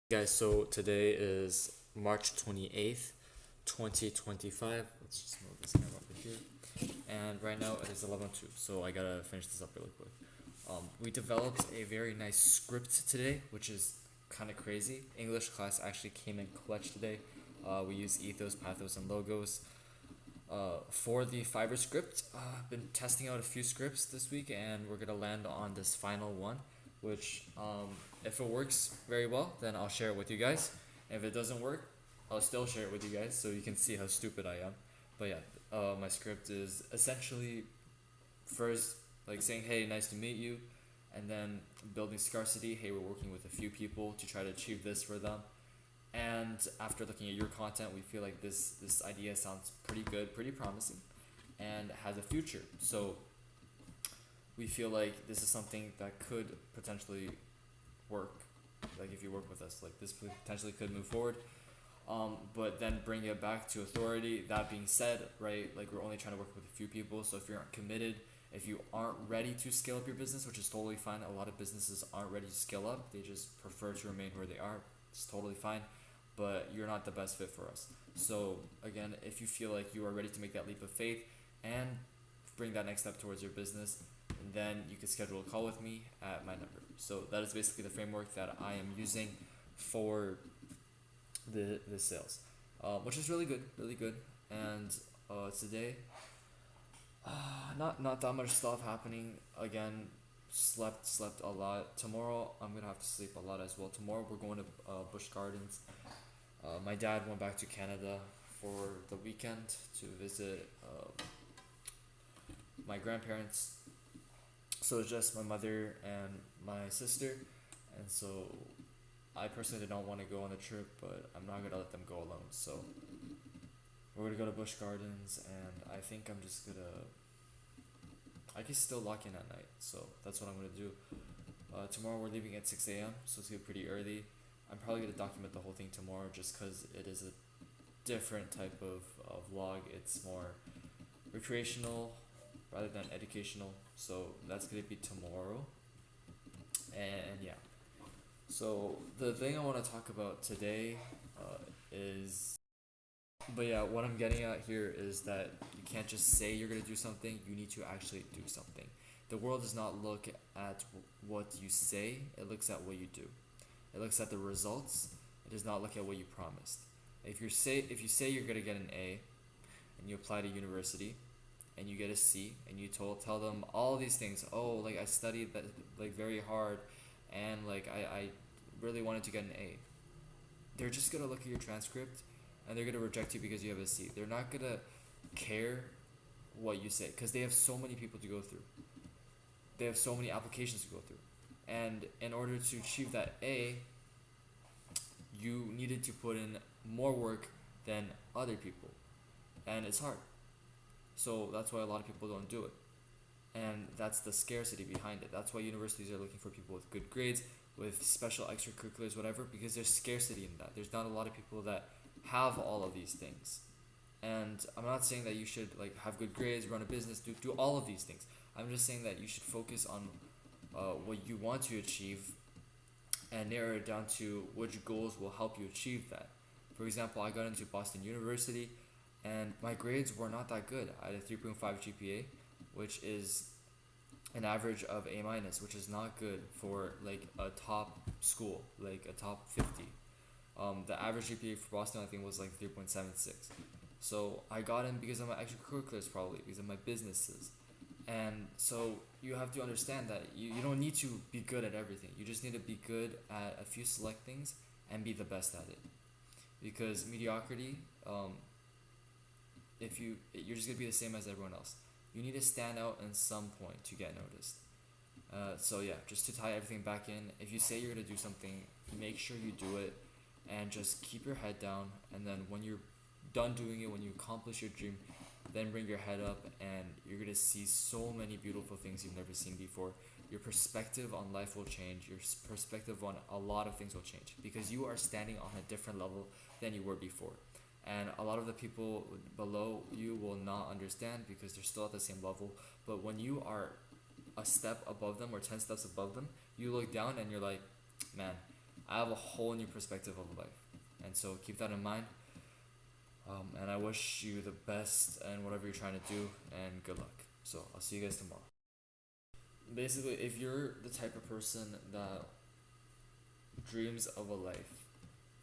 Guys, so today is March 28th, 2025. Let's just move this camera over here. And right now it is 11:02, so I gotta finish this up really quick. We developed a very nice script today, which is kind of crazy. English class actually came in clutch today. We use ethos, pathos, and logos. For the Fiverr script, I've been testing out a few scripts this week, and we're gonna land on this final one, which if it works very well, then I'll share it with you guys. If it doesn't work, I'll still share it with you guys so you can see how stupid I am. But yeah, my script is essentially first like saying, "Hey, nice to meet you," and then building scarcity. Hey, we're working with a few people to try to achieve this for them. And after looking at your content, we feel like this idea sounds pretty good, pretty promising, and has a future. So we feel like this is something that could potentially work. Like if you work with us, like this potentially could move forward. But then bring it back to authority. That being said, right, like we're only trying to work with a few people. So if you're not committed, if you aren't ready to scale up your business, which is totally fine. A lot of businesses aren't ready to scale up. They just prefer to remain where they are. It's totally fine. But you're not the best fit for us. So again, if you feel like you are ready to make that leap of faith and bring that next step towards your business, then you can schedule a call with me at my number. So that is basically the framework that I am using for the sales, which is really good, really good. And today, not that much stuff happening. Again, slept a lot. Tomorrow I'm gonna have to sleep a lot as well. Tomorrow we're going to Busch Gardens. My dad went back to Canada for the weekend to visit my grandparents. So it's just my mother and my sister, and so I personally did not want to go on the trip, but I'm not gonna let them go alone. So we're gonna go to Busch Gardens, and I think I'm just gonna. I can still lock in at night, so that's what I'm gonna do. Tomorrow we're leaving at 6 a.m., so it's gonna be pretty early. I'm probably gonna document the whole thing tomorrow, just because it is a different type of vlog. It's more recreational rather than educational, so that's gonna be tomorrow. And yeah, so the thing I want to talk about today is, but yeah, what I'm getting at here is that you can't just say you're gonna do something. You need to actually do something. The world does not look at what you say; it looks at what you do. It looks at the results. It does not look at what you promised. If you say you're gonna get an A, and you apply to university, and you get a C, and you tell them all these things. Oh, like I studied that like very hard, and like I really wanted to get an A. They're just gonna look at your transcript, and they're gonna reject you because you have a C. They're not gonna care what you say because they have so many people to go through. They have so many applications to go through, and in order to achieve that A, you needed to put in more work than other people, and it's hard. So that's why a lot of people don't do it. And that's the scarcity behind it. That's why universities are looking for people with good grades, with special extracurriculars, whatever, because there's scarcity in that. There's not a lot of people that have all of these things. And I'm not saying that you should like have good grades, run a business, do all of these things. I'm just saying that you should focus on what you want to achieve and narrow it down to which goals will help you achieve that. For example, I got into Boston University, and my grades were not that good. I had a 3.5 GPA, which is an average of A minus, which is not good for like a top school, like a top 50. The average GPA for Boston, I think, was like 3.76. So I got in because of my extracurriculars, probably because of my businesses. And so you have to understand that you don't need to be good at everything. You just need to be good at a few select things and be the best at it. Because mediocrity, if you're just gonna be the same as everyone else. You need to stand out in some point to get noticed. So yeah, just to tie everything back in, if you say you're gonna do something, make sure you do it, and just keep your head down. And then when you're done doing it, when you accomplish your dream, then bring your head up, and you're gonna see so many beautiful things you've never seen before. Your perspective on life will change. Your perspective on a lot of things will change because you are standing on a different level than you were before. And a lot of the people below you will not understand because they're still at the same level. But when you are a step above them or 10 steps above them, you look down and you're like, man, I have a whole new perspective of life. And so keep that in mind. And I wish you the best and whatever you're trying to do, and good luck. So I'll see you guys tomorrow. Basically, if you're the type of person that dreams of a life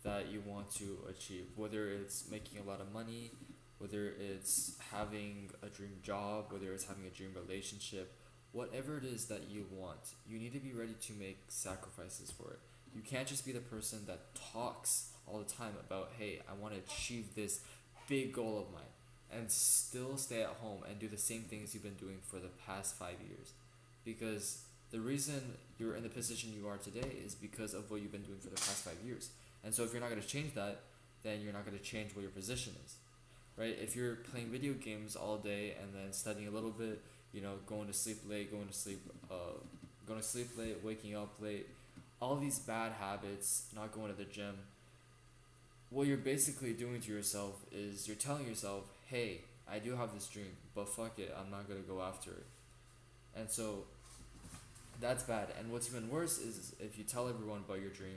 that you want to achieve, whether it's making a lot of money, whether it's having a dream job, whether it's having a dream relationship, whatever it is that you want, you need to be ready to make sacrifices for it. You can't just be the person that talks all the time about, hey, I want to achieve this big goal of mine, and still stay at home and do the same things you've been doing for the past 5 years. Because the reason you're in the position you are today is because of what you've been doing for the past 5 years. And so if you're not going to change that, then you're not going to change what your position is, right? If you're playing video games all day and then studying a little bit, going to sleep late, going to sleep late, waking up late, all these bad habits, not going to the gym, what you're basically doing to yourself is you're telling yourself, hey, I do have this dream, but fuck it, I'm not going to go after it. And so that's bad. And what's even worse is if you tell everyone about your dream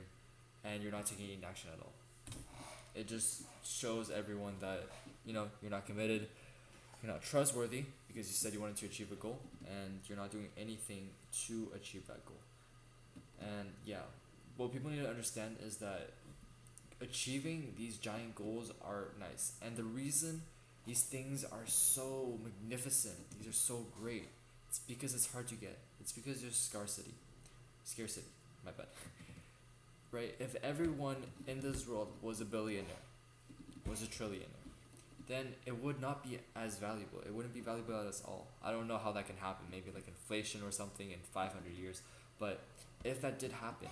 and you're not taking any action at all. It just shows everyone that, you're not committed, you're not trustworthy because you said you wanted to achieve a goal and you're not doing anything to achieve that goal. And yeah, what people need to understand is that achieving these giant goals are nice. And the reason these things are so magnificent, these are so great, it's because it's hard to get. It's because there's scarcity, my bad. Right? If everyone in this world was a billionaire, was a trillionaire, then it would not be as valuable. It wouldn't be valuable at all. I don't know how that can happen. Maybe like inflation or something in 500 years. But if that did happen,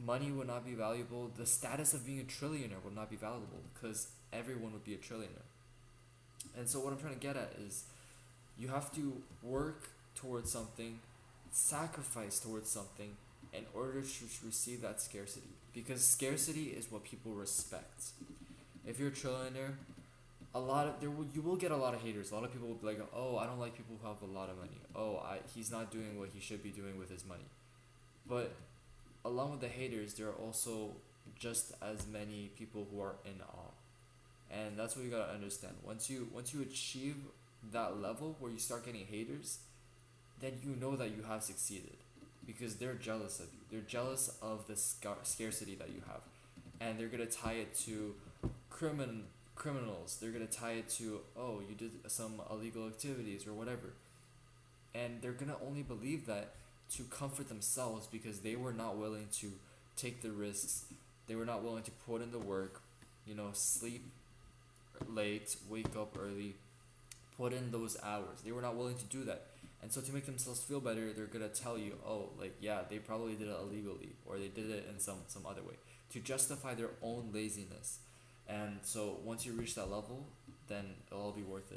money would not be valuable. The status of being a trillionaire would not be valuable because everyone would be a trillionaire. And so what I'm trying to get at is you have to work towards something, sacrifice towards something in order to receive that scarcity. Because scarcity is what people respect. If you're a trillionaire, you will get a lot of haters. A lot of people will be like, oh, I don't like people who have a lot of money. Oh, he's not doing what he should be doing with his money. But along with the haters, there are also just as many people who are in awe. And that's what you gotta understand. Once you achieve that level where you start getting haters, then you know that you have succeeded because they're jealous of you. They're jealous of the scarcity that you have, and they're gonna tie it to criminals. They're gonna tie it to, oh, you did some illegal activities or whatever, and they're gonna only believe that to comfort themselves because they were not willing to take the risks. They were not willing to put in the work, sleep late, wake up early, put in those hours. They were not willing to do that. And so to make themselves feel better, they're gonna tell you, oh, yeah, they probably did it illegally or they did it in some other way to justify their own laziness. And so once you reach that level, then it'll all be worth it.